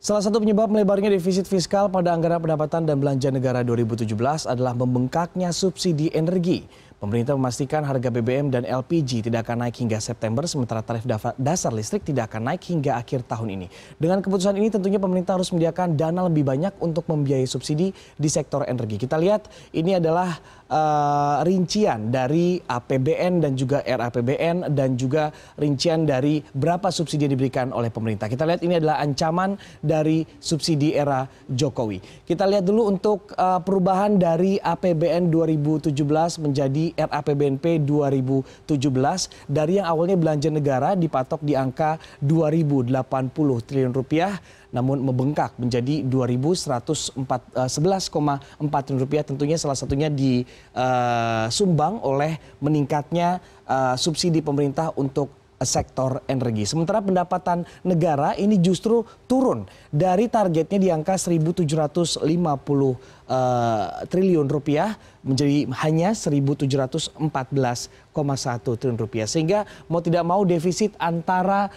Salah satu penyebab melebarnya defisit fiskal pada anggaran pendapatan dan belanja negara 2017 adalah membengkaknya subsidi energi. Pemerintah memastikan harga BBM dan LPG tidak akan naik hingga September, sementara tarif dasar listrik tidak akan naik hingga akhir tahun ini. Dengan keputusan ini tentunya pemerintah harus menyediakan dana lebih banyak untuk membiayai subsidi di sektor energi. Kita lihat ini adalah rincian dari APBN dan juga RAPBN dan juga rincian dari berapa subsidi yang diberikan oleh pemerintah. Kita lihat ini adalah ancaman dari subsidi era Jokowi. Kita lihat dulu untuk perubahan dari APBN 2017 menjadi RAPBNP 2017 dari yang awalnya belanja negara dipatok di angka 2.080 triliun rupiah, namun membengkak menjadi 2.111,4 triliun rupiah. Tentunya salah satunya disumbang oleh meningkatnya subsidi pemerintah untuk sektor energi. Sementara pendapatan negara ini justru turun dari targetnya di angka 1.750 triliun rupiah menjadi hanya 1.714,1 triliun rupiah. Sehingga mau tidak mau defisit antara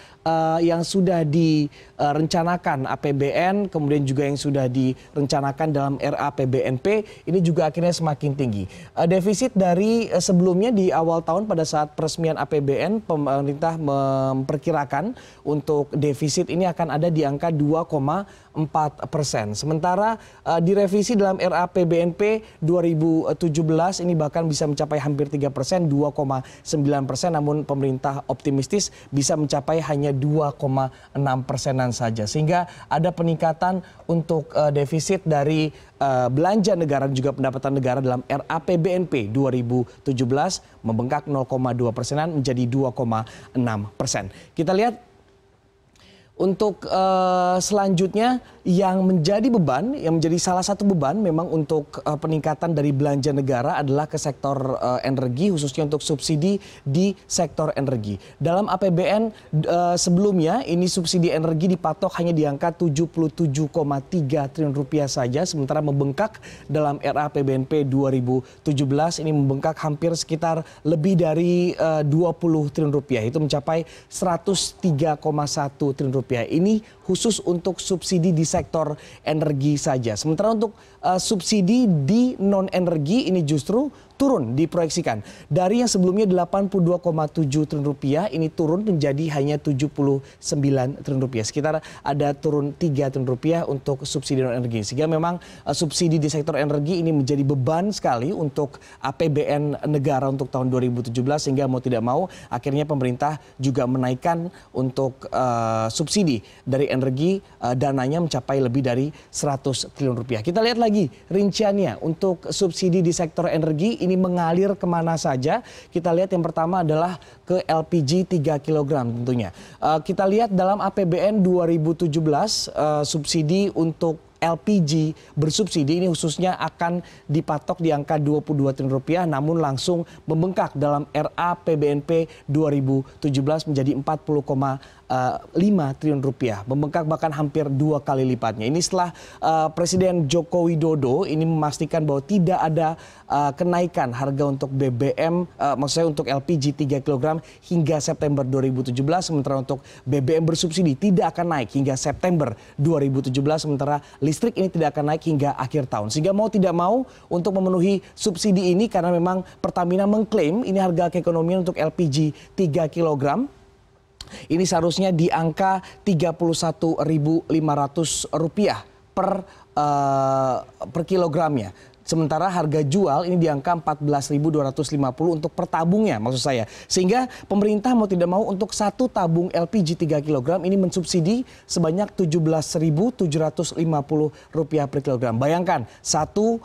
yang sudah direncanakan APBN kemudian juga yang sudah direncanakan dalam RAPBNP ini juga akhirnya semakin tinggi. Defisit dari sebelumnya di awal tahun pada saat peresmian APBN pemerintah memperkirakan untuk defisit ini akan ada di angka 2,4%. Sementara direvisi dalam RAPBNP 2017 ini bahkan bisa mencapai hampir 3%, 2,9%. Namun pemerintah optimistis bisa mencapai hanya 2,6%-an saja. Sehingga ada peningkatan untuk defisit dari belanja negara dan juga pendapatan negara dalam RAPBNP 2017 membengkak 0,2%-an menjadi 2,6%. Kita lihat untuk selanjutnya yang menjadi beban, yang menjadi salah satu beban memang untuk peningkatan dari belanja negara adalah ke sektor energi, khususnya untuk subsidi di sektor energi. Dalam APBN sebelumnya ini subsidi energi dipatok hanya di angka 77,3 triliun rupiah saja, sementara membengkak dalam RAPBNP 2017 ini membengkak hampir sekitar lebih dari 20 triliun rupiah, itu mencapai 103,1 triliun rupiah. Ini khusus untuk subsidi di sektor energi saja. Sementara untuk subsidi di non-energi ini justru turun diproyeksikan. Dari yang sebelumnya 82,7 triliun rupiah ini turun menjadi hanya 79 triliun rupiah. Sekitar ada turun 3 triliun rupiah untuk subsidi non-energi. Sehingga memang subsidi di sektor energi ini menjadi beban sekali untuk APBN negara untuk tahun 2017. Sehingga mau tidak mau akhirnya pemerintah juga menaikkan untuk subsidi dari energi, dananya mencapai lebih dari 100 triliun rupiah. Kita lihat lagi rinciannya untuk subsidi di sektor energi ini mengalir kemana saja. Kita lihat yang pertama adalah ke LPG 3 kg tentunya. Kita lihat dalam APBN 2017 subsidi untuk LPG bersubsidi ini khususnya akan dipatok di angka 22 triliun rupiah, namun langsung membengkak dalam RAPBNP 2017 menjadi 40,5 triliun rupiah, membengkak bahkan hampir 2 kali lipatnya. Ini setelah Presiden Joko Widodo ini memastikan bahwa tidak ada kenaikan harga untuk BBM, maksud saya untuk LPG 3 kg hingga September 2017, sementara untuk BBM bersubsidi tidak akan naik hingga September 2017, sementara listrik ini tidak akan naik hingga akhir tahun. Sehingga mau tidak mau untuk memenuhi subsidi ini, karena memang Pertamina mengklaim ini harga keekonomian untuk LPG 3 kg ini seharusnya di angka Rp31.500 per kilogramnya. Sementara harga jual ini di angka Rp14.250 untuk per tabungnya maksud saya. Sehingga pemerintah mau tidak mau untuk satu tabung LPG 3 kg ini mensubsidi sebanyak Rp17.750 per kilogram. Bayangkan satu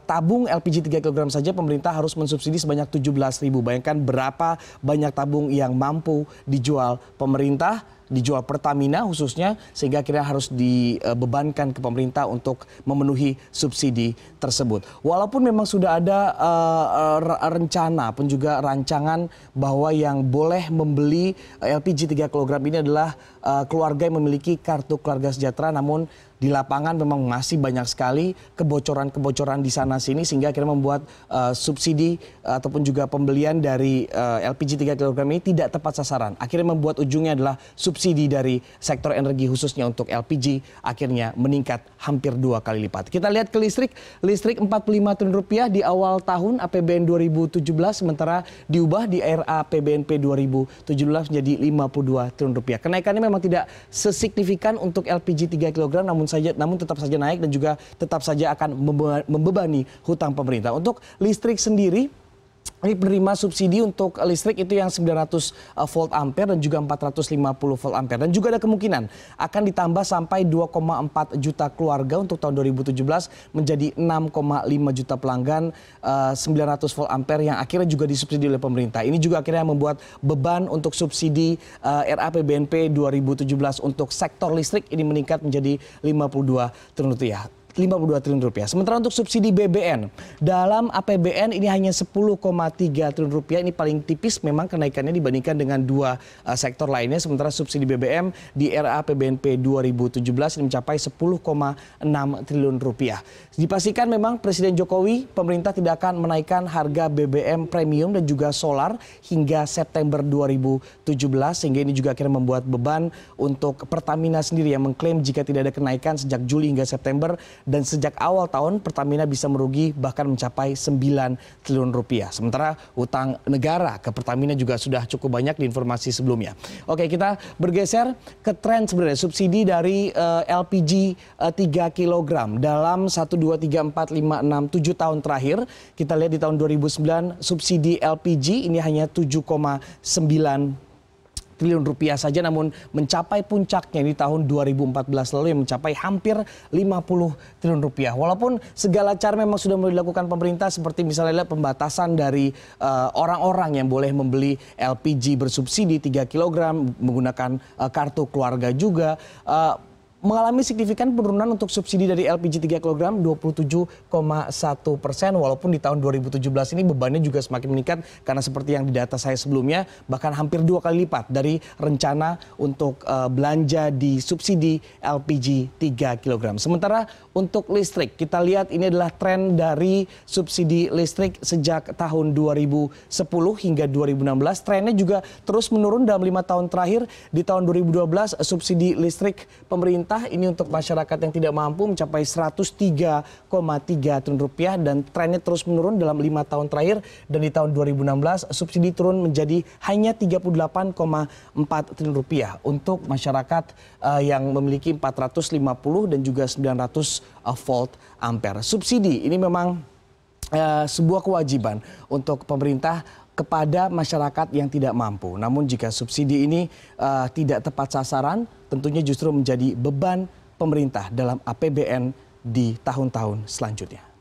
tabung LPG 3 kg saja pemerintah harus mensubsidi sebanyak Rp17.000. Bayangkan berapa banyak tabung yang mampu dijual pemerintah, dijual Pertamina khususnya, sehingga akhirnya harus dibebankan ke pemerintah untuk memenuhi subsidi tersebut. Walaupun memang sudah ada rencana pun juga rancangan bahwa yang boleh membeli LPG 3 kg ini adalah keluarga yang memiliki kartu keluarga sejahtera, namun di lapangan memang masih banyak sekali kebocoran-kebocoran di sana sini sehingga akhirnya membuat subsidi ataupun juga pembelian dari LPG 3 kg ini tidak tepat sasaran. Akhirnya membuat ujungnya adalah subsidi dari sektor energi khususnya untuk LPG akhirnya meningkat hampir 2 kali lipat. Kita lihat ke listrik 45 triliun rupiah di awal tahun APBN 2017 sementara diubah di era APBNP 2017 menjadi 52 triliun rupiah. Kenaikannya memang tidak sesignifikan untuk LPG 3 kg namun tetap saja naik dan juga tetap saja akan membebani hutang pemerintah. Untuk listrik sendiri, ini penerima subsidi untuk listrik itu yang 900 volt ampere dan juga 450 volt ampere. Dan juga ada kemungkinan akan ditambah sampai 2,4 juta keluarga untuk tahun 2017 menjadi 6,5 juta pelanggan 900 volt ampere yang akhirnya juga disubsidi oleh pemerintah. Ini juga akhirnya membuat beban untuk subsidi RAPBNP 2017 untuk sektor listrik ini meningkat menjadi 52 triliun rupiah. 52 triliun rupiah. Sementara untuk subsidi BBM dalam APBN ini hanya 10,3 triliun rupiah. Ini paling tipis memang kenaikannya dibandingkan dengan dua sektor lainnya. Sementara subsidi BBM di era APBNP 2017 ini mencapai 10,6 triliun rupiah. Dipastikan memang Presiden Jokowi pemerintah tidak akan menaikkan harga BBM premium dan juga solar hingga September 2017 sehingga ini juga akhirnya membuat beban untuk Pertamina sendiri yang mengklaim jika tidak ada kenaikan sejak Juli hingga September. Dan sejak awal tahun Pertamina bisa merugi bahkan mencapai 9 triliun rupiah. Sementara utang negara ke Pertamina juga sudah cukup banyak di informasi sebelumnya. Oke, kita bergeser ke tren sebenarnya subsidi dari LPG 3 kg dalam 1, 2, 3, 4, 5, 6, 7 tahun terakhir. Kita lihat di tahun 2009 subsidi LPG ini hanya 7,9 triliun rupiah saja, namun mencapai puncaknya di tahun 2014 lalu yang mencapai hampir 50 triliun rupiah. Walaupun segala cara memang sudah mulai dilakukan pemerintah seperti misalnya pembatasan dari orang-orang yang boleh membeli LPG bersubsidi 3 kg menggunakan kartu keluarga juga. Mengalami signifikan penurunan untuk subsidi dari LPG 3 kg 27,1%, walaupun di tahun 2017 ini bebannya juga semakin meningkat karena seperti yang di data saya sebelumnya bahkan hampir 2 kali lipat dari rencana untuk belanja di subsidi LPG 3 kg. Sementara untuk listrik kita lihat ini adalah tren dari subsidi listrik sejak tahun 2010 hingga 2016. Trennya juga terus menurun dalam 5 tahun terakhir. Di tahun 2012 subsidi listrik pemerintah ini untuk masyarakat yang tidak mampu mencapai 103,3 triliun rupiah dan trennya terus menurun dalam 5 tahun terakhir dan di tahun 2016 subsidi turun menjadi hanya 38,4 triliun rupiah untuk masyarakat yang memiliki 450 dan juga 900 volt ampere. Subsidi ini memang sebuah kewajiban untuk pemerintah kepada masyarakat yang tidak mampu. Namun jika subsidi ini tidak tepat sasaran, tentunya justru menjadi beban pemerintah dalam APBN di tahun-tahun selanjutnya.